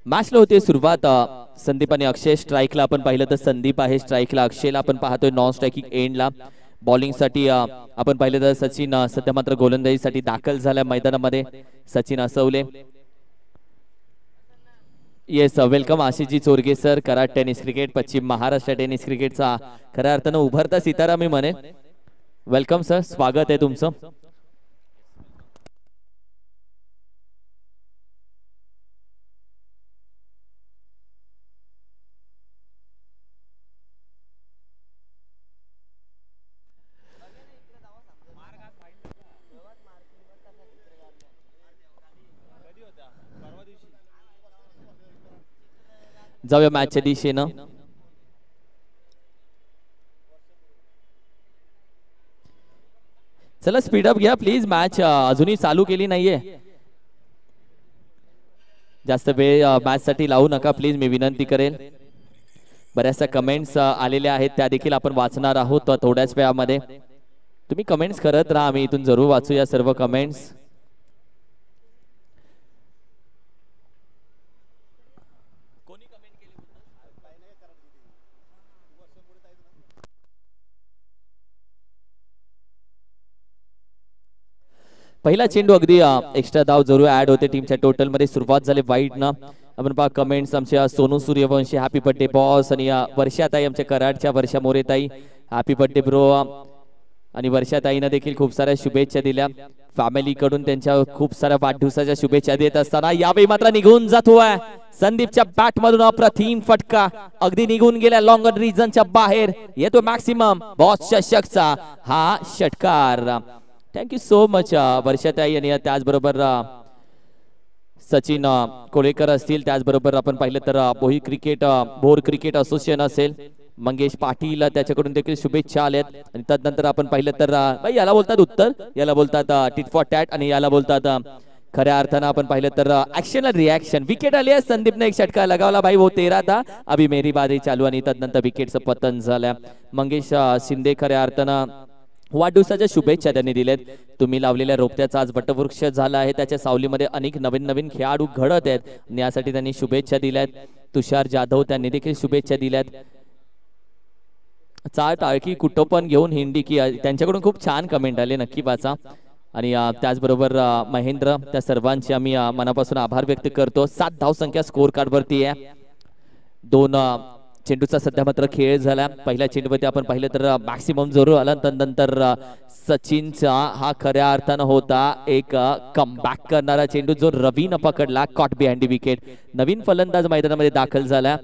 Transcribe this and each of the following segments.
मॅचला होते सुरुवात. संदीप आणि अक्षय स्ट्राईकला आपण पाहिलं तर संदीप आहे स्ट्राईकला, अक्षयला आपण पाहतोय नॉन स्ट्रायकिंग एंडला. बॉलिंगसाठी आपण पाहिलं तर सचिन सध्या मात्र गोलंदाजीसाठी दाखल झाल्या मैदानामध्ये. Sachin Asawale. Yes welcome Ashishji Chorge sir. Karad tennis cricket, पश्चिम महाराष्ट्र टेनिस क्रिकेटचा खऱ्या अर्थानं उभरता सितारा मी म्हणे. वेलकम सर, स्वागत आहे तुमचं. जाऊया मॅचच्या दिशेनं. चला स्पीडअप घ्या प्लीज, मॅच अजूनही चालू केली नाहीये. जास्त वेळ मॅच साठी लावू नका प्लीज, मी विनंती करेल. बऱ्याचशा कमेंट्स आलेल्या आहेत, त्या देखील आपण वाचणार आहोत थोड्याच वेळामध्ये. तुम्ही कमेंट्स करत राहा, आम्ही इथून जरूर वाचू या सर्व कमेंट्स. पहिला चेंडू अगदी एक्स्ट्रा धाव जरूर ऍड होते टीमच्या टोटल मध्ये. सुरुवात झाली वाईट ना. आपण पहा कमेंट्स आमच्या Sonu Suryavanshi happy birthday boss, आणि वर्षाताई आमच्या कराडच्या वर्षा मोरेताई हॅपी बर्थडे ब्रो. आणि वर्षाताईनं देखील खूप साऱ्या शुभेच्छा दिल्या. फॅमिली कडून त्यांच्या खूप साऱ्या वाढदिवसाच्या शुभेच्छा देत असताना यावेळी मात्र निघून जातोय संदीपच्या बॅट मधून अप्रतिम फटका. अगदी निघून गेल्या लॉंग रिजनच्या बाहेर. येतो मॅक्सिमम बॉस चषकचा हा षटकार. थँक्यू सो मच वर्षाताई. आणि त्याचबरोबर सचिन कोळेकर असतील, त्याचबरोबर आपण पाहिलं तर भोर क्रिकेट असोसिएशन असेल, मंगेश पाटील त्याच्याकडून देखील शुभेच्छा आल्यात. आणि त्यानंतर आपण पाहिलं तर याला बोलतात उत्तर, याला बोलतात टिट फॉर टॅट, आणि याला बोलतात खऱ्या अर्थानं आपण पाहिलं तर ऍक्शन रिॲक्शन. विकेट आली आहे, संदीपने एक षटकार लगावला भाई, वो 13 था, अभी मेरी बारी चालू. आणि त्यानंतर विकेटचं पतन झालं. मंगेश शिंदे खऱ्या अर्थानं वाढदिवसाच्या शुभेच्छा त्यांनी दिल्यात. तुम्ही लावलेल्या रोपट्याचा आज वटवृक्ष झाला आहे, त्याच्या सावलीमध्ये अनेक नवीन नवीन खेळाडू घडत आहेत, आणि यासाठी त्यांनी शुभेच्छा दिल्यात. तुषार जाधव त्यांनी देखील शुभेच्छा दिल्यात. चार टाळकी कुठं पण घेऊन हिंडी की, त्यांच्याकडून खूप छान कमेंट आले, नक्की वाचा. आणि त्याचबरोबर महेंद्र, त्या सर्वांचे आम्ही मनापासून आभार व्यक्त करतो. 7 धावसंख्या स्कोर कार्ड वरती आहे. 2 चेंडूचा सध्या मात्र खेळ झाला. पहिल्या चेंडूमध्ये आपण पाहिलं तर मॅक्सिमम जरूर आला. नंतर सचिनचा हा खऱ्या अर्थानं होता एक कमबॅक करणारा चेंडू, जो रवीनं पकडला, कॉट बिहाइंड विकेट. नवीन फलंदाज मैदानामध्ये दाखल झाला,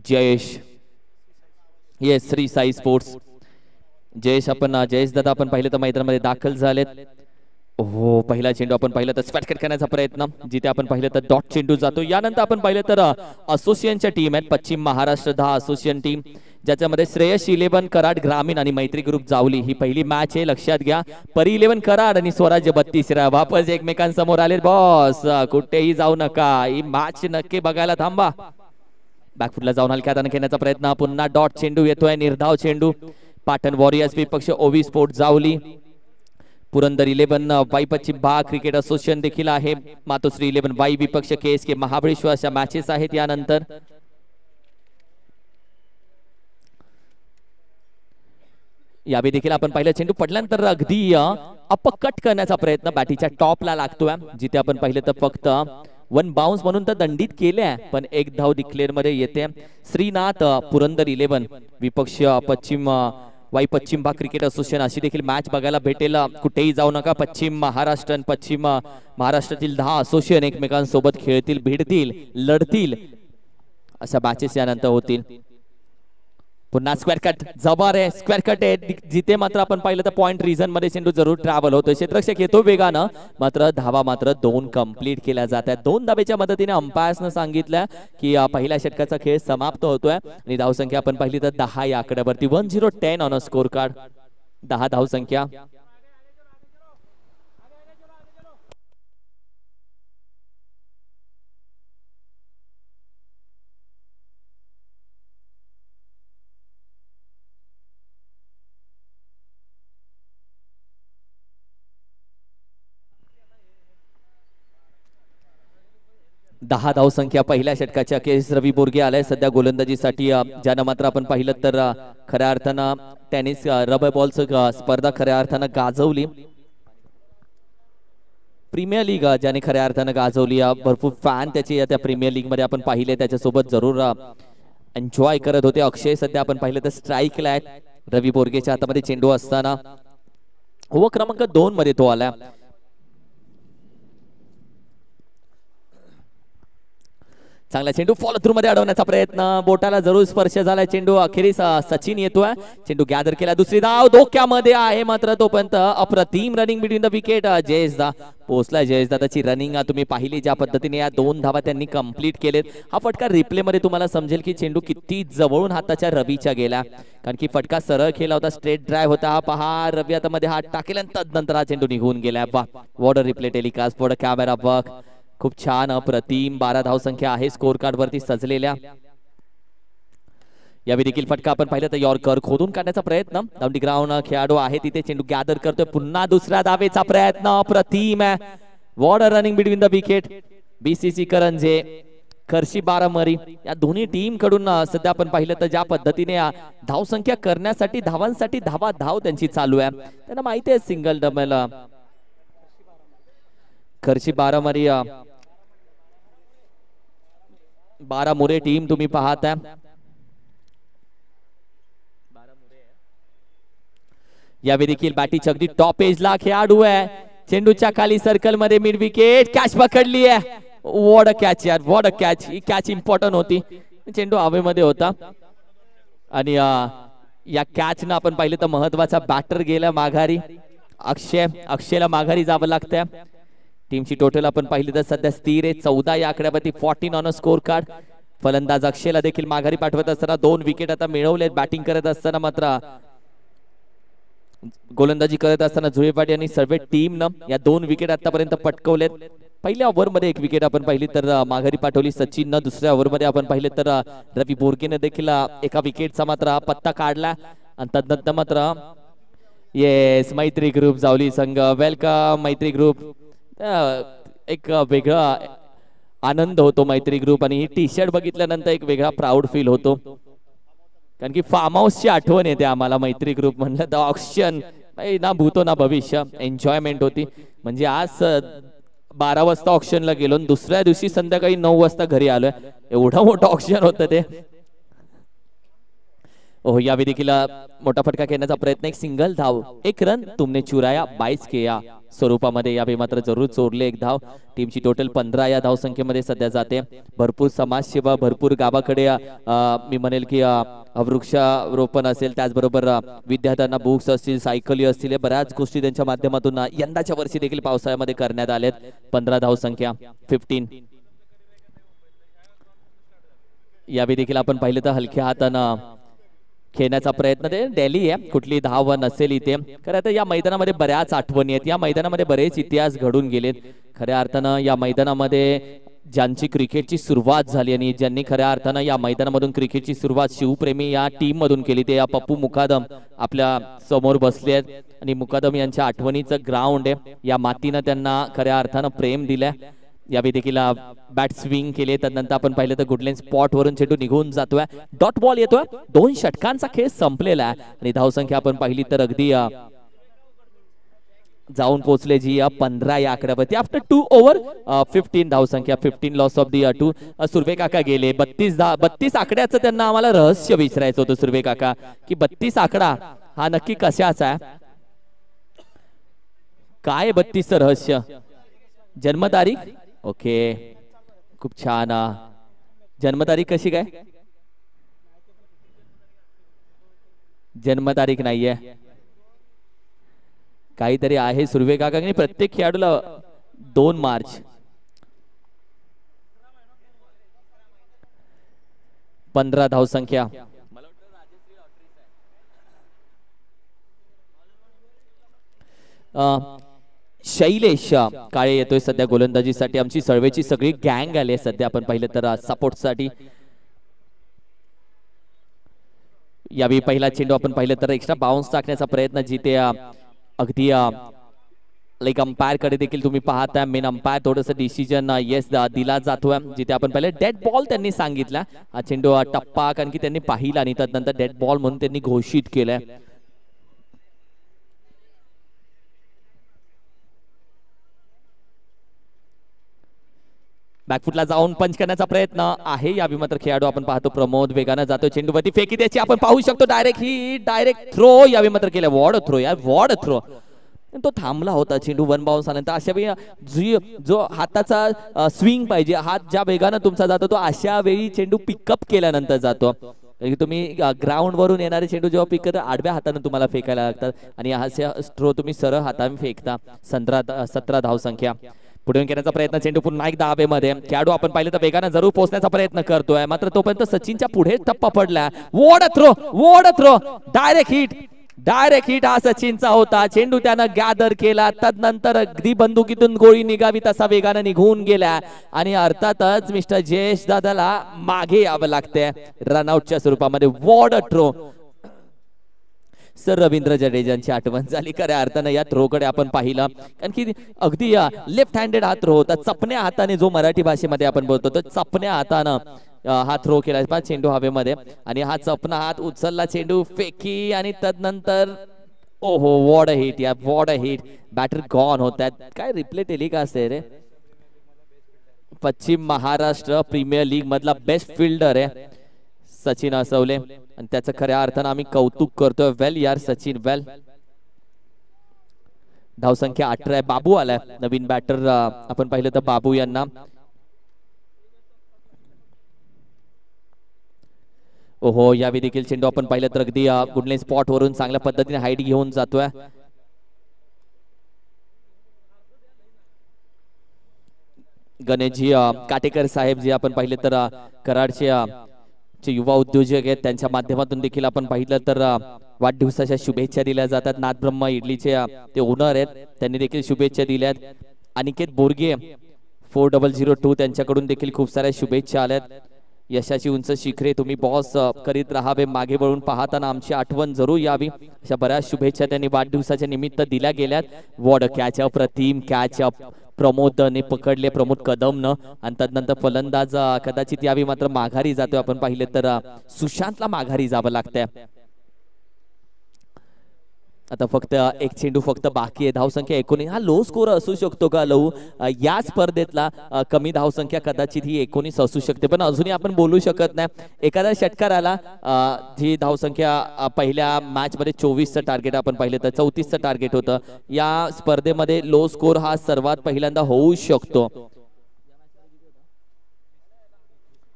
जयेश. Yes, Shri Sai sports Jayesh. जयेश दादा आपण पाहिलं तर मैदानामध्ये दाखल झालेत. हो, पहिला चेंडू आपण पाहिलं तर स्पॅट कट करण्याचा प्रयत्न, जिथे आपण पाहिलं तर डॉट चेंडू जातो. यानंतर आपण पाहिलं तर असोसिएशनच्या टीम आहेत, पश्चिम महाराष्ट्र 10 असोसिएशन टीम, ज्याच्यामध्ये श्रेयस 11 कराड ग्रामीण आणि मैत्री ग्रुप जावली ही पहिली मॅच आहे, लक्षात घ्या. परी 11 कराड आणि स्वराज्य 32 वापस एकमेकांसमोर आले. बॉस कुठेही जाऊ नका, ही मॅच नक्की बघायला थांबा. बॅकफुटला जाऊन हलक्या हाताने खेळण्याचा प्रयत्न, पुन्हा डॉट चेंडू येतोय, निर्धाव चेंडू. पाटण वॉरियर्स विपक्ष ओवी स्पोर्ट जावली. पुरंदर 11 वाई पश्चिम भाग क्रिकेट असोसिएशन देखील आहे. मातोश्री 11 वाई विपक्ष KSK महाबळेश्वर अशा मॅचेस आहेत. यानंतर यावेळी देखील आपण पाहिलं चेंडू पडल्यानंतर अगदी अपकट करण्याचा प्रयत्न बॅटीच्या टॉपला लागतोय, जिथे आपण पाहिलं तर फक्त 1 बाउन्स म्हणून तर दंडित केले, पण एक धाव डिक्लेअर मध्ये येते. श्रीनाथ पुरंदर 11 विपक्ष वाई पश्चिम भाग क्रिकेट असोसिएशन अशी देखील मॅच बघायला भेटेल. कुठेही जाऊ नका. पश्चिम महाराष्ट्रातील 10 असोसिएशन एकमेकांसोबत खेळतील, भिडतील, लढतील, अशा मॅचेस यानंतर होतील. पुन्हा स्क्वेअर कट, जबर आहे स्क्वेअर कट आहे, जिथे मात्र आपण पाहिलं तर पॉइंट रिझन मध्ये चेंडू जरूर ट्रॅव्हल होतोय. क्षेत्ररक्षक येतो वेगानं, मात्र धावा मात्र 2 कंप्लीट केल्या जात आहेत. 2 धावेच्या मदतीने अंपायर्सनं सांगितलं की पहिल्या षटकाचा खेळ समाप्त होतोय. आणि धावसंख्या आपण पाहिली तर 10 या आकड्यावरती, 1010 ऑन अ स्कोर कार्ड, 10 धावसंख्या. 10 धावसंख्या पहिल्या षटकाच्या केस रवी बोरगे आलाय सध्या गोलंदाजीसाठी, ज्यानं मात्र आपण पाहिलं तर खऱ्या अर्थानं टेनिस रबर बॉलचं स्पर्धा खऱ्या अर्थानं गाजवली. प्रीमियर लीग ज्याने खऱ्या अर्थानं गाजवली, भरपूर फॅन त्याचे त्या प्रीमियर लीग मध्ये आपण पाहिले, त्याच्यासोबत जरूर एन्जॉय करत होते. अक्षय सध्या आपण पाहिलं तर स्ट्राईकला आहे. रवी बोरगेच्या हातामध्ये चेंडू असताना ओव्हर क्रमांक 2 मध्ये तो आला. चांगला चेंडू फॉलो थ्रू मध्ये अडवण्याचा प्रयत्न, बोटाला जरूर स्पर्श झाला चेंडू. अखेरीस सचिन येतोय, चेंडू गॅदर केला. दुसरी धाव धोक्यामध्ये आहे मात्र तोपर्यंत अप्रतिम रनिंग बिटवीन द विकेट. जयेशदा पोहोचला. जयेशदाची रनिंग तुम्ही पाहिली ज्या पद्धतीने, या 2 धावा त्यांनी कंप्लीट केलेत. हा फटका रिप्ले मध्ये तुम्हाला समजेल की चेंडू किती जवळून हाताच्या रवीच्या गेला, कारण की फटका सरळ केला होता, स्ट्रेट ड्राईव्ह होता. हा पहा, रवी आता मध्ये हात टाकेल आणि तदनंतर हा चेंडू निघून गेला. What a replay telecast, what a camera work. खूप छान अप्रतिम 12 धावसंख्या आहे स्कोर कार्ड वरती सजलेल्या. यावेळी देखील फटका आपण पाहिलं तर यॉर्कर खोदून काढण्याचा प्रयत्न. डाउन ग्राउंड खेळाडू आहे तिथे, चेंडू गॅदर करतोय. पुन्हा दुसऱ्या धावेचा प्रयत्न अप्रतिम आहे. What a running between the wicket. BCC Karanje, Kharshi Baramari या दोन्ही टीम कडून सध्या आपण पाहिलं तर ज्या पद्धतीने धावसंख्या करण्यासाठी, धावांसाठी धाव त्यांची चालू आहे. त्यांना माहिती आहे सिंगल डबल. खर्शी बारामरी बारामुरे टीम तुम्ही पाहताय. यावेळी देखील बॅटिंग अगदी टॉप एजला खेळाडू आहे. चेंडूच्या खाली सर्कल मध्ये मिड विकेट कॅच पकडली आहे. वॉट अ कॅच यार, what a catch. He catch important होती, चेंडू हवेमध्ये होता आणि या कॅच न आपण पाहिलं तर महत्वाचा बॅटर गेला माघारी. अक्षयला माघारी जावं लागतंय. टीमची टोटल आपण पाहिली तर सध्या स्थिर आहे 14 या आकड्यावरती, 14 ऑन अ स्कोर कार्ड. फलंदाज अक्षयला देखील माघारी पाठवत असताना 2 विकेट आता मिळवलेत. बॅटिंग करत असताना मात्र गोलंदाजी करत असताना जुळेपाटी आणि सर्व टीमनं या 2 विकेट आतापर्यंत पटकवलेत. पहिल्या ओव्हरमध्ये 1 विकेट आपण पाहिली तर माघारी पाठवली सचिननं. दुसऱ्या ओव्हरमध्ये आपण पाहिले तर रवी बोरगेने देखील एका विकेटचा मात्र पत्ता काढला आणि तदनंतर मात्र येस मैत्री ग्रुप जावली संघ. वेलकम मैत्री ग्रुप. एक वेगळा आनंद होतो मैत्री ग्रुप, आणि ही टी शर्ट बघितल्यानंतर एक वेगळा प्राऊड फील होतो, कारण की फार्म हाऊसची आठवण येते आम्हाला. मैत्री ग्रुप म्हणलं तर ऑक्शन ना भूतो ना भविष्य, एन्जॉयमेंट होती. म्हणजे आज 12 वाजता ऑक्शनला गेलो, दुसऱ्या दिवशी संध्याकाळी 9 वाजता घरी आलोय. एवढं मोठं ऑक्शन होतं ते. ओह, यावेळी देखील मोठा फटका खेळण्याचा प्रयत्न. एक सिंगल धाव, 1 रन तुमने चुराया 22 के या स्वरूपामध्ये यावेळी मात्र जरूर चोरले 1 धाव. टीमची टोटल 15 या धावसंख्येमध्ये सध्या जाते. भरपूर समाजसेवा, भरपूर गावाकडे मी म्हणेल की वृक्षारोपण असेल, त्याचबरोबर विद्यार्थ्यांना बुक्स असतील, सायकली असतील, बऱ्याच गोष्टी त्यांच्या माध्यमातून यंदाच्या वर्षी देखील पावसाळ्यामध्ये करण्यात आल्यात. 15 धावसंख्या 15. यावेळी देखील आपण पाहिलं तर हलक्या हातानं खेळण्याचा प्रयत्न. ते दिल्ली आहे, कुठली धाव नसेल इथे. खरं तर या मैदानामध्ये बऱ्याच आठवणी आहेत. या मैदानामध्ये बरेच इतिहास घडून गेलेत. खऱ्या अर्थानं या मैदानामध्ये ज्यांची क्रिकेटची सुरुवात झाली आणि ज्यांनी खऱ्या अर्थानं या मैदानामधून क्रिकेटची सुरुवात शिवप्रेमी या टीम मधून केली, ते या पप्पू मुकादम आपल्या समोर बसले आहेत. आणि मुकादम यांच्या आठवणीचं ग्राउंड आहे. या मातीनं त्यांना खऱ्या अर्थानं प्रेम दिलंय. यावेळी देखील बॅट स्विंग केले. त्यानंतर आपण पाहिलं तर गुडलेन स्पॉट वरून चेंडू निघून जातोय. डॉट बॉल येतोय. 2 षटकांचा खेळ संपलेला आहे आणि धावसंख्या आपण पाहिली तर अगदी जाऊन पोहोचले जी 15 या आकड्यावरती. आफ्टर 2 ओव्हर 15 धावसंख्या, 15 लॉस ऑफ दी 2. सुर्वे काका गेले. 32 आकड्याचं त्यांना आम्हाला रहस्य विचारायचं होतं सुर्वे काका, की 32 आकडा हा नक्की कशाचा आहे, काय 32चं रहस्य. जन्मतारीख ओके, खूप छान. जन्मतारीख कशी काय, जन्मतारीख नाहीये, काहीतरी आहे सुर्वे काका. प्रत्येक खेळाडूला 2 मार्च. 15 धावसंख्या. शैलेश काळे येतोय सध्या गोलंदाजीसाठी. आमची सर्वेची सगळी गँग आली आहे सध्या आपण पाहिलं तर सपोर्ट साठी. यावेळी पहिला चेंडू आपण पाहिलं तर एक्स्ट्रा बाउन्स टाकण्याचा प्रयत्न, जिथे अगदी लाईक अंपायर कडे देखील तुम्ही पाहताय मेन अंपायर थोडंसं डिसिजन येस दिला जातोय, जिथे आपण पहिले डेड बॉल त्यांनी सांगितला. हा चेंडू टप्पा कारण की त्यांनी पाहिला आणि त्यानंतर डेड बॉल म्हणून त्यांनी घोषित केलंय. बॅकफुटला जाऊन पंच करण्याचा प्रयत्न आहे यावेळी मात्र खेळाडू आपण पाहतो प्रमोद वेगानं जातो, चेंडूवरती फेकी द्यायची आपण पाहू शकतो. डायरेक्ट ही डायरेक्ट थ्रो यावेळी मात्र केलं. वॉर्ड थ्रो यार, वॉर्ड थ्रो. तो थांबला होता चेंडू वन बाउन्स आल्यानंतर. अशा वेळी जो हाताचा स्विंग पाहिजे, हात ज्या वेगानं तुमचा जातो तो अशा वेळी चेंडू पिकअप केल्यानंतर जातो. तुम्ही ग्राउंड वरून येणारे चेंडू जेव्हा पिक करता आडव्या हाताने तुम्हाला फेकायला लागतात आणि हा थ्रो तुम्ही सरळ हाताने फेकता. 17 धावसंख्या पुढे घेण्याचा प्रयत्न. चेंडू पुन्हा एकदा हवेमध्ये. खेळाडू आपण पाहिलं तर वेगानं जरूर पोहोचण्याचा प्रयत्न करतोय, मात्र तोपर्यंत सचिनच्या पुढे टप्पा पडला. वॉर्ड थ्रो डायरेक्ट हिट हा सचिनचा होता. चेंडू त्यानं गॅदर केला, तदनंतर अगदी बंदुकीतून गोळी निघावी तसा वेगानं निघून गेला आणि अर्थातच मिस्टर जयेश दादाला मागे यावं लागतंय रनआउटच्या स्वरूपामध्ये. वॉर्ड थ्रो. सर रवींद्र जडेजांची आठवण झाली खऱ्या अर्थानं या थ्रोकडे आपण पाहिलं, कारण की अगदी लेफ्ट हँडेड हा थ्रो होता. चपण्या हाताने, जो मराठी भाषेमध्ये आपण बोलतो तर चपण्या हातानं हा थ्रो केला. चेंडू हवेमध्ये आणि हा चपना हात उचलला, चेंडू फेकी आणि तदनंतर ओहो वॉड हिट या वॉड हिट. बॅटर गॉन होतात. काय रिप्ले टेलिकास्ट आहे रे. पश्चिम महाराष्ट्र प्रीमियर लीग मधला बेस्ट फिल्डर आहे सचिन असवले आणि त्याचं खऱ्या अर्थानं आम्ही कौतुक करतोय. वेल यार सचिन वेल. धावसंख्या 18 आहे. बाबू आलाय नवीन बॅटर. आपण पाहिलं तर बाबू यांना ओहो यावेळी देखील चेंडू आपण पाहिलं तर अगदी गुडलाईन स्पॉट वरून चांगल्या पद्धतीने हाईट घेऊन जातोय. गणेशजी काटेकर साहेब जे आपण पाहिले तर कराडचे युवा उद्योजक आहेत, त्यांच्या माध्यमातून देखील आपण पाहिलं तर वाढदिवसाच्या शुभेच्छा दिल्या जातात. नाथब्रह्मा इडलीचे ते ओनर आहेत, त्यांनी देखील शुभेच्छा दिल्यात. अनिकेत बोरगे 4002 त्यांच्याकडून देखील खूप साऱ्या शुभेच्छा आल्यात. यशाची उंच शिखरे तुम्ही बॉस करीत राहावे, मागे वळून पाहताना आमची आठवण जरूर यावी, अशा बऱ्याच शुभेच्छा त्यांनी वाढदिवसाच्या निमित्त दिल्या गेल्यात. वॉड कॅच अप, प्रतिम कॅच अप प्रमोदने पकडले, प्रमोद कदमनं. आणि तदनंतर फलंदाज कदाचित यावी मात्र माघारी जातोय. आपण पाहिले तर सुशांतला माघारी जावं लागतंय. आता फक्त एक चेंडू फक्त बाकी आहे. धावसंख्या 19. हा लो स्कोर असू शकतो का लहू? या स्पर्धेतला कमी धावसंख्या कदाचित ही 19 असू शकते, पण अजूनही आपण बोलू शकत नाही. एखाद्या षटकाराला जी धावसंख्या पहिल्या मॅच मध्ये 24चं टार्गेट आपण पाहिलं तर 34चं टार्गेट होतं. या स्पर्धेमध्ये लो स्कोर हा सर्वात पहिल्यांदा होऊ शकतो,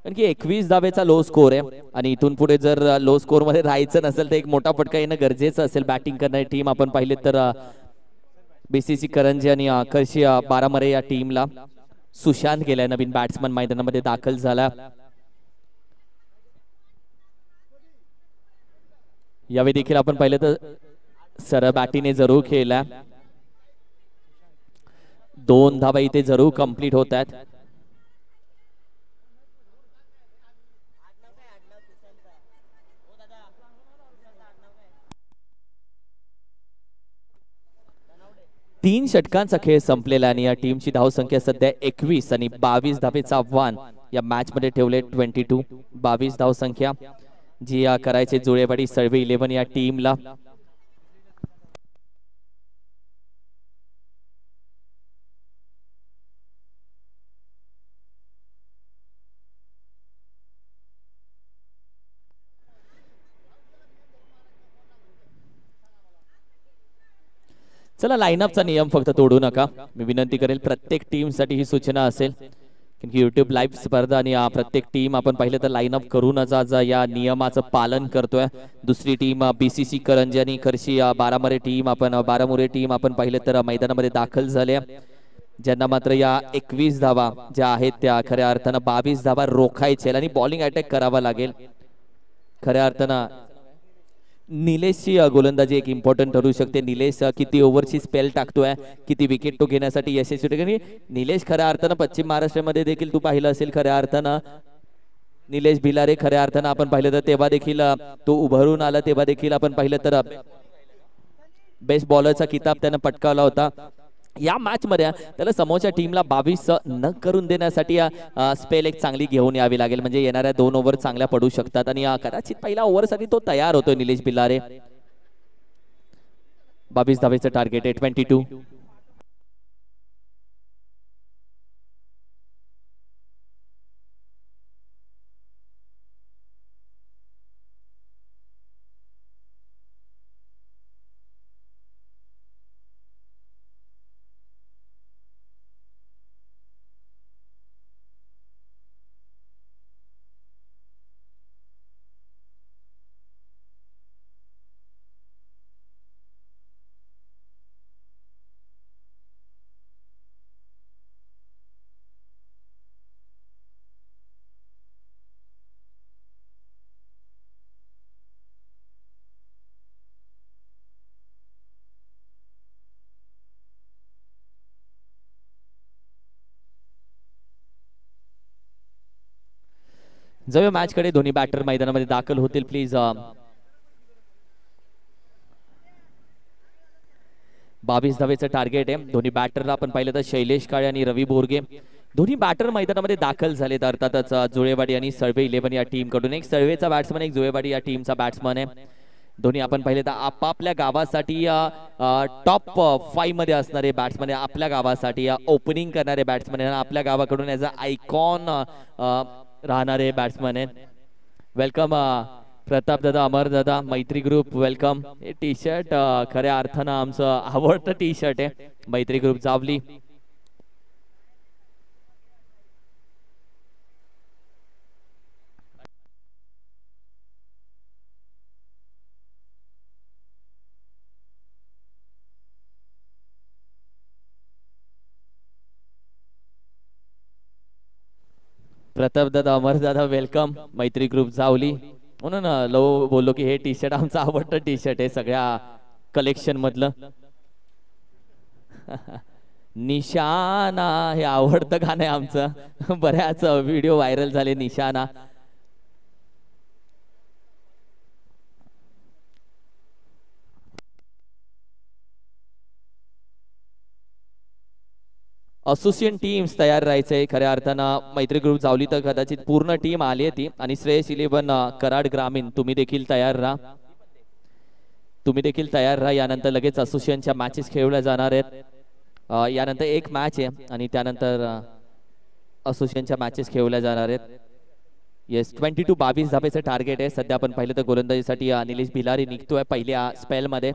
कारण की 21 धावेचा लो स्कोर आहे आणि इथून पुढे जर लो स्कोर मध्ये राहायचं नसेल तर एक मोठा फटका येणं गरजेचं असेल. बॅटिंग करणारी टीम आपण पाहिले तर बीसीसी करंजी आणि आकर्षी बारामरे या टीमला सुशांत गेलाय नवीन बॅट्समन मैदानामध्ये दाखल झाला. यावेळी देखील आपण पाहिलं तर सरळ बॅटिंगने जरूर खेळला. 2 धावा इथे जरूर कंप्लीट होत आहेत. तीन षटकांचा खेळ संपलेला आणि या टीमची धावसंख्या सध्या 21 आणि 22 धावेचा आव्हान या मॅच मध्ये ठेवले. 22 22 धावसंख्या जी या करायचे जुळेवाडी सर्वे 11 या टीमला. चला लाईनअपचा नियम फक्त तोडू नका, मी विनंती करेल. प्रत्येक टीम साठी ही सूचना असेल की युट्यूब लाईव्ह स्पर्धा आणि प्रत्येक टीम आपण पाहिलं तर लाईनअप करूनच आज या नियमाचं पालन करतोय. दुसरी टीम बीसीसी करंजी आणि खर्शी बारामरे टीम आपण पाहिलं तर मैदानामध्ये दाखल झाले, ज्यांना मात्र या 21 धावा ज्या आहेत त्या खऱ्या अर्थानं 22 धावा रोखायचे आणि बॉलिंग अटॅक करावा लागेल. खऱ्या अर्थानं निलेशची गोलंदाजी एक इम्पॉर्टंट ठरू शकते. निलेश किती ओव्हरची स्पेल टाकतोय, किती विकेट तो घेण्यासाठी यशस्वी ठरतो. निलेश खऱ्या अर्थानं पश्चिम महाराष्ट्रामध्ये देखील तू पाहिलं असेल, खऱ्या अर्थानं निलेश भिलारे खऱ्या अर्थानं आपण पाहिलं तर तेव्हा देखील तो उभरून आला, तेव्हा देखील आपण पाहिलं तर बेस्ट बॉलरचा किताब त्यानं पटकावला होता. या मॅच मध्ये त्याला समोरच्या टीमला 22 न करून देण्यासाठी स्पेल एक चांगली घेऊन यावी लागेल, म्हणजे येणाऱ्या 2 ओव्हर चांगल्या पडू शकतात आणि कदाचित पहिल्या ओव्हरसाठी तो तयार होतोय निलेश बिल्लारे. 22 धावेचं टार्गेट आहे. 22. जाऊया मॅच कडे. दोन्ही बॅटर मैदानामध्ये दाखल होतील प्लीज. 22 धावेचं टार्गेट आहे. दोन्ही बॅटरला आपण पाहिलं तर शैलेश काळे आणि रवी बोरगे दोन्ही बॅटर मैदानामध्ये दाखल झालेत. अर्थातच जुळेवाडी आणि सळवे 11 या टीम कडून एक सळवेचा बॅट्समन, एक जुळेवाडी या टीमचा बॅट्समन आहे. दोन्ही आपण पाहिले तर आपापल्या गावासाठी टॉप 5 मध्ये असणारे बॅट्समन, आपल्या गावासाठी ओपनिंग करणारे बॅट्समन, आपल्या गावाकडून ॲज अ आयकॉन राहणारे बॅट्समन आहेत. वेलकम प्रताप दादा, अमर दादा, मैत्री ग्रुप वेलकम. हे टी शर्ट खऱ्या अर्थानं आमचं आवडतं टी शर्ट आहे, मैत्री ग्रुप जावली. प्रताप दादा, अमर दादा वेलकम. मैत्री ग्रुप जावली. म्हणून लो बोललो की हे टी शर्ट आमचं आवडतं टी शर्ट आहे सगळ्या कलेक्शन मधलं. निशाना हे आवडतं गाणं आहे आमचं. बऱ्याच व्हिडिओ व्हायरल झाले निशाना. असोसिएशन टीम्स तयार राहायचंय खऱ्या अर्थानं. मैत्री ग्रुप जावली तर कदाचित पूर्ण टीम आली आहे ती. आणि श्रेयस 11 कराड ग्रामीण तुम्ही देखील तयार राहा, तुम्ही देखील तयार राहा. यानंतर लगेच असोसिएशनच्या मॅचेस खेळवल्या जाणार आहेत. यानंतर एक मॅच आहे आणि त्यानंतर असोसिएशनच्या मॅचेस खेळवल्या जाणार आहेत. येस 22 धावेचं टार्गेट आहे. सध्या आपण पाहिलं तर गोलंदाजीसाठी निलेश भिलारी निघतोय पहिल्या स्पेल मध्ये.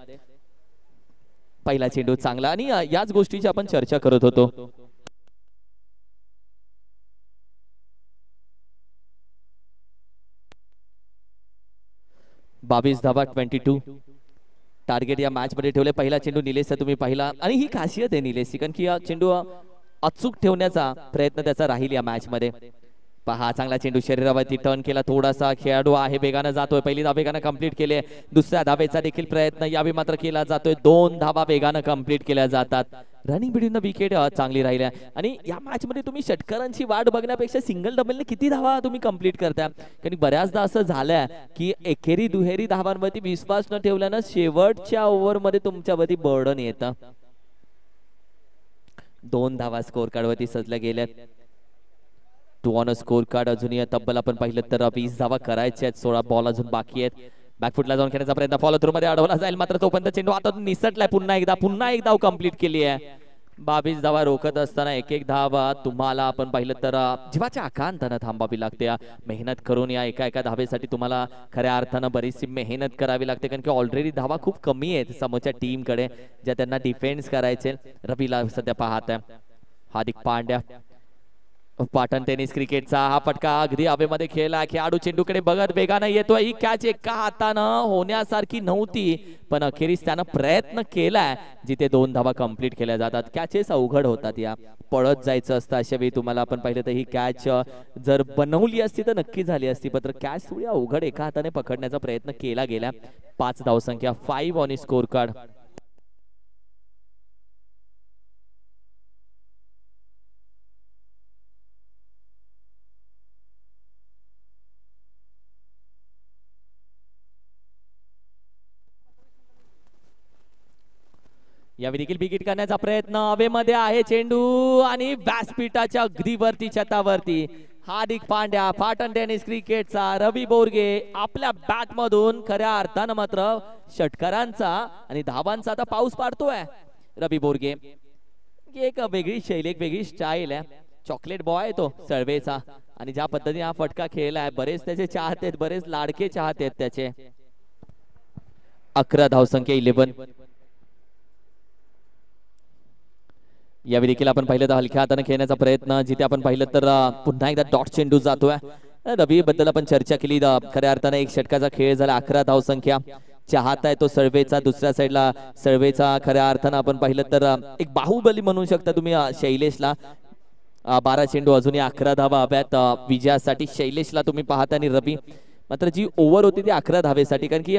पहिला चेंडू चांगला आणि याच गोष्टीची आपण चर्चा करत होतो. 22 धावा 22 टार्गेट या मॅच मध्ये ठेवले. पहिला चेंडू निलेशचा तुम्ही पाहिला आणि ही खासियत आहे निलेशची, कारण की चेंडू अचूक ठेवण्याचा प्रयत्न त्याचा राहील या मॅच मध्ये. पहा चांगला चेंडू शरीरावरती टर्न केला, थोडासा खेळाडू आहे वेगानं जातोय. पहिली धाव वेगानं कंप्लीट केली, दुसऱ्या धावेचा देखील प्रयत्न यावेळी मात्र केला जातोय. 2 धावा वेगानं कंप्लीट केल्या जातात. रनिंग बिटवीन द विकेट चांगली राहिली आणि या मॅच मध्ये तुम्ही षटकारांची वाट बघण्यापेक्षा सिंगल डबलने किती धावा तुम्ही कंप्लीट करताय. कारण बऱ्याचदा असं झालंय की एकेरी दुहेरी धावांवरती विश्वास न ठेवल्यानं शेवटच्या ओव्हर मध्ये तुमच्यावरती बर्डन येतं. 2 धावा स्कोर कार्ड वरती सजल्या गेल्यात. 2 ऑन स्कोर कार्ड. अजूनही तब्बल आपण पाहिलं तर 20 धावा करायच्या आहेत. 16 बॉल अजून बाकी आहेत. बॅकफुटला जाऊन खेळण्याचा प्रयत्न फॉलो थ्रू मध्ये अडवला जाईल, मात्र तोपर्यंत चेंडू आता निसटलाय. पुन्हा एक धाव कंप्लीट केली आहे. 22 धावा रोखत असताना एक धावा तुम्हाला आपण पाहिलं तर जीवाच्या आकांतानं थांबावी लागते. मेहनत करून या एका धावेसाठी तुम्हाला खऱ्या अर्थानं बरीचशी मेहनत करावी लागते, कारण की ऑलरेडी धावा खूप कमी आहेत समोरच्या टीम कडे ज्या त्यांना डिफेन्स करायचे. रवीला सध्या पाहत आहे हार्दिक पांड्या. पाटण टेनिस क्रिकेटचा हा फटका अगदी हवेमध्ये खेळला. खेळाडू चेंडूकडे बघत वेगानं येतोय. ही कॅच एका हातानं होण्यासारखी नव्हती, पण अखेरीस त्यानं प्रयत्न केलाय जिथे 2 धावा कंप्लीट केल्या जातात. कॅचेस अवघड होतात, या पळत जायचं असतं. अशा वेळी तुम्हाला आपण पाहिलं तर ही कॅच जर बनवली असती तर नक्की झाली असती, पण कॅच थोडी अवघड एका हाताने पकडण्याचा प्रयत्न केला गेला. 5 धावसंख्या 5 ऑन स्कोर कार्ड. यावेळी देखील विकेट करण्याचा प्रयत्न हवेमध्ये आहे चेंडू आणि व्यासपीठाच्या अगदी वरती छतावरती हार्दिक पांड्या पाटण टेनिस क्रिकेटचा रवी बोरगे आपल्या बॅट मधून खऱ्या अर्थानं मात्र षटकारांचा आणि धावांचा आता पाऊस पाडतोय रवी बोरगे. एक वेगळी शैली एक वेगळी स्टाईल आहे. चॉकलेट बॉय तो सळवेचा आणि ज्या पद्धतीने हा फटका खेळलाय बरेच त्याचे चाहते आहेत बरेच लाडके चाहते आहेत त्याचे. 11 धावसंख्या 11. यावेळी देखील आपण पाहिलं तर हलक्या हाताने खेळण्याचा प्रयत्न जिथे आपण पाहिलं तर पुन्हा एकदा डॉट चेंडू जातोय. रवी बद्दल आपण चर्चा केली खऱ्या अर्थाने एक षटकाचा खेळ झाला. 11 धावसंख्या चाहता आहे तो सळवेचा. दुसऱ्या साईडला सळवेचा खऱ्या अर्थानं आपण पाहिलं तर एक बाहुबली म्हणू शकता तुम्ही शैलेशला. 12 चेंडू अजूनही 11 धावा हव्यात विजयासाठी शैलेशला तुम्ही पाहता. आणि रवी मात्र जी ओव्हर होती ती 11 धावेसाठी कारण की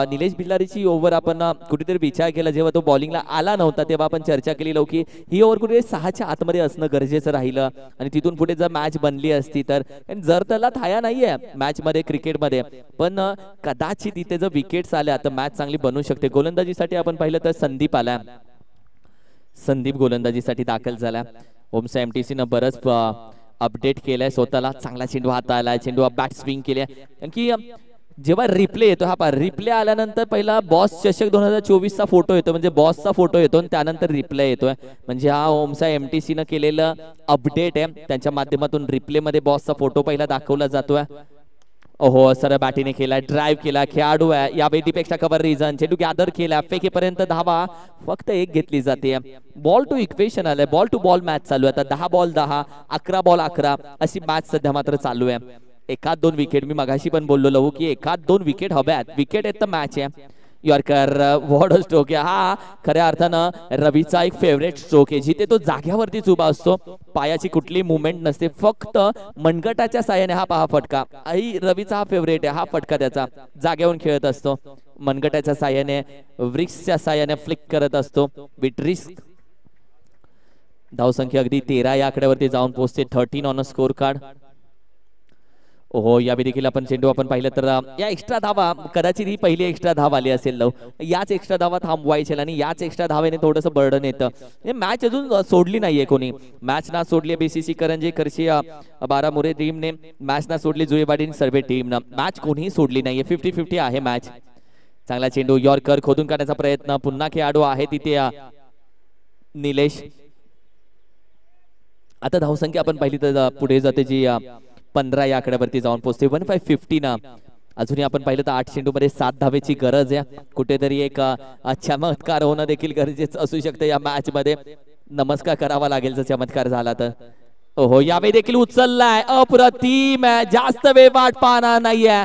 निलेश भिल्लारीची ओव्हर आपण कुठेतरी विचार केला जेव्हा तो बॉलिंगला आला नव्हता तेव्हा आपण चर्चा केली की ही ओव्हर कुठे 6च्या आतमध्ये असणं गरजेचं राहिलं आणि तिथून पुढे जर मॅच बनली असती तर जर त्याला थाया नाहीये मॅच मध्ये क्रिकेटमध्ये पण कदाचित तिथे जर विकेट्स आल्या तर मॅच चांगली बनू शकते. गोलंदाजीसाठी आपण पाहिलं तर संदीप आला. संदीप गोलंदाजीसाठी दाखल झाला. ओमसा MTC न बरंच अपडेट केलाय स्वतःला. चांगला चेंडू हाताळलाय. चेंडू बॅट स्विंग केले कारण की जेव्हा रिप्ले येतो हा रिप्ले आल्यानंतर पहिला बॉस चषक 2024 चा फोटो येतो म्हणजे बॉसचा फोटो येतो आणि त्यानंतर रिप्ले येतोय म्हणजे हा ओमसा MTC न केलेलं अपडेट आहे. त्यांच्या माध्यमातून रिप्ले मध्ये बॉसचा फोटो पहिला दाखवला जातोय. ओहो सरळ बॅटीने केला ड्राईव्ह केला खेळाडू आहे या वेटीपेक्षा कव्हर रिझन चेंडू गॅदर केला फेकेपर्यंत धावा फक्त एक घेतली जाते. बॉल टू इक्वेशन आलंय. बॉल टू बॉल मॅच चालू आहे आता. 10 बॉल 10 11 बॉल 11 अशी मॅच सध्या मात्र चालू आहे. एखाद दोन विकेट मी मगाशी पण बोललो की एखाद दोन विकेट हव्यात. विकेट येत तर मॅच आहे. यॉर्कर वॉर्ड स्ट्रोक आहे हा खऱ्या अर्थानं रवीचा एक फेवरेट स्ट्रोक आहे जिथे तो जाग्यावरतीच उभा असतो. पायाची कुठली मुवमेंट नसते फक्त मनगटाच्या साहाय्याने हा पहा फटका आई रवीचा हा फेवरेट आहे. हा फटका त्याचा जाग्यावरून खेळत असतो मनगटाच्या साहाय्याने व्रिक्सच्या साहाय्याने फ्लिक करत असतो विथ रिस्क. धावसंख्या अगदी 13 या आकड्यावरती जाऊन पोहोचते. 13 ऑन अ स्कोर कार्ड. ओहो यावेळी देखील आपण चेंडू आपण पाहिलं तर या एक्स्ट्रा धावा कदाचित ही पहिली एक्स्ट्रा धाव आली असेल याच एक्स्ट्रा धावा थांबवायच्या आणि याच एक्स्ट्रा धावेने थोडंसं बर्डन येतं. मॅच अजून सोडली नाहीये कोणी. मॅच ना सोडली BCC करंजी खर्शी बारामुरे टीमने मॅच ना सोडली जुळेवाडी सर्वे टीमनं मॅच कोणीही सोडली नाहीये. 50-50 आहे मॅच. चांगला चेंडू यॉर्कर खोदून काढण्याचा प्रयत्न पुन्हा खेळाडू आहे तिथे निलेश. आता धावसंख्या आपण पाहिली तर पुढे जाते जी 15 या आकड्यावरती जाऊन पोहोचते. 1550 ना अजूनही आपण पाहिलं तर 8 चेंडू मध्ये 7 धावेची गरज आहे. कुठेतरी एक चमत्कार होणं देखील गरजेचं असू शकतं या मॅच मध्ये. नमस्कार करावा लागेल जर चमत्कार झाला तर. ओहो यावेळी देखील उचललाय अप्रतिम जास्त वेळ वाट पाहणार नाहीये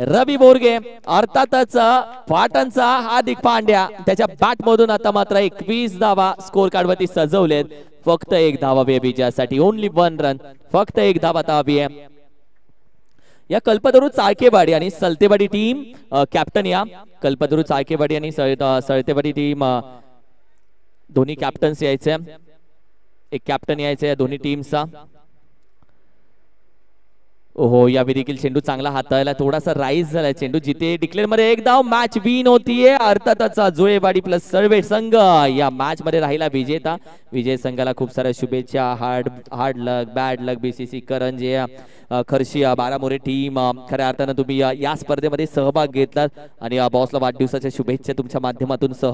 रवी बोरगे. अर्थातच पाटणचा हार्दिक पांड्या त्याच्या बॅट मधून आता मात्र 21 धावा स्कोर कार्ड वरती सजवलेत. फक्त एक धावा हवी विजयासाठी. Only 1 run. फक्त एक धावा हवी आहे. या कल्पतरू चाळकेवाडी आणि सलतेवाडी टीम कॅप्टन या कल्पतरू चाळकेवाडी आणि सळतेवाडी टीम दोन्ही कॅप्टन्स यायचे. एक कॅप्टन यायचे या दोन्ही टीमचा. ओहो यावेळी देखील चेंडू चांगला हाताळला. थोडासा राईज झाला चेंडू जिथे डिक्लेअर मध्ये एक धाव मॅच विन होतीये. अर्थातच जुळेवाडी प्लस सर्वे संघ या मॅच मध्ये राहिला विजेता. विजय संघाला खूप साऱ्या शुभेच्छा. हार्ड लक बॅड लक BCC करंजी खर्शी बारामुरे टीम खऱ्या अर्थानं तुम्ही या स्पर्धेमध्ये सहभाग घेतलात आणि बॉसला वाढदिवसाच्या शुभेच्छा तुमच्या माध्यमातून